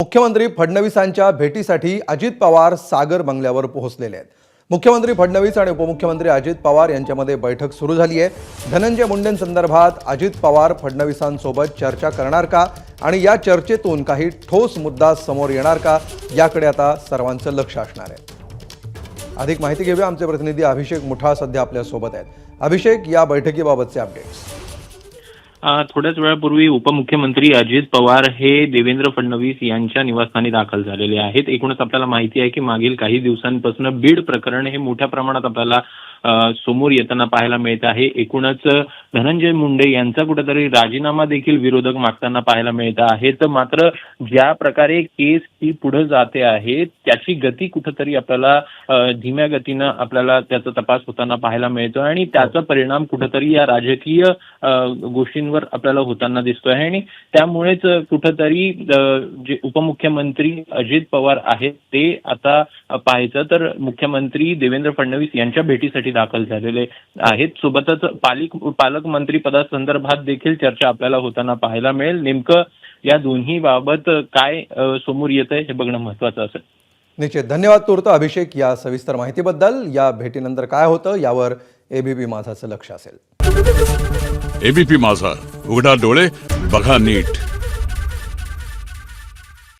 मुख्यमंत्री फडणवीसांच्या भेटीसाठी अजित पवार सागर बंगल्यावर पोहोचलेले आहेत। मुख्यमंत्री फडणवीस आणि उपमुख्यमंत्री अजित पवार यांच्यामध्ये बैठक सुरू झाली आहे। धनंजय मुंडेंसंदर्भात अजित पवार फडणवीसांसोबत चर्चा करणार का आणि या चर्चेतून काही ठोस मुद्दा समोर येणार का याकडे आता सर्वांचं लक्ष असणार आहे। अधिक माहिती घेऊया, आमचे प्रतिनिधी अभिषेक मुठा सध्या आपल्या सोबत आहेत। अभिषेक, या बैठकीबाबतचे अपडेट्स। थोड्याच वेळापूर्वी उपमुख्यमंत्री अजित पवार हे देवेंद्र फडणवीस यांच्या निवासस्थानी दाखल झालेले आहेत। एकूणच आपल्याला माहिती आहे की मागील काही दिवसांपासून बीड प्रकरण हे मोठ्या प्रमाणात आपल्याला समोर येताना पाहायला मिळत आहे। एकूणच धनंजय मुंडे यांचा कुठेतरी राजीनामा देखील विरोधक मागताना पाहायला मिळत आहे। तर मात्र ज्या प्रकारे केस ही पुढे जाते आहे त्याची गती कुठेतरी आपल्याला धीम्या गतीनं आपल्याला त्याचा तपास होताना पाहायला मिळतो आणि त्याचा परिणाम कुठेतरी या राजकीय गोष्टींवर आपल्याला होताना दिसतोय आहे। आणि त्यामुळेच कुठेतरी जे उपमुख्यमंत्री अजित पवार आहेत ते आता पाहायचं तर मुख्यमंत्री देवेंद्र फडणवीस यांच्या भेटीसाठी दाखल झालेले आहेत। सोबतच पालकमंत्री पदासंदर्भात देखील चर्चा आपल्याला होताना पाहायला मिळेल। नेमकं या दोन्ही बाबत काय समोर येत आहे हे बघणं महत्त्वाचं असेल। निश्चित, धन्यवाद तूर्त अभिषेक या सविस्तर माहितीबद्दल। या भेटीनंतर काय होतं यावर एबीपी माझाचं लक्ष असेल। एबीपी माझा, उघडा डोळे बघा नीट।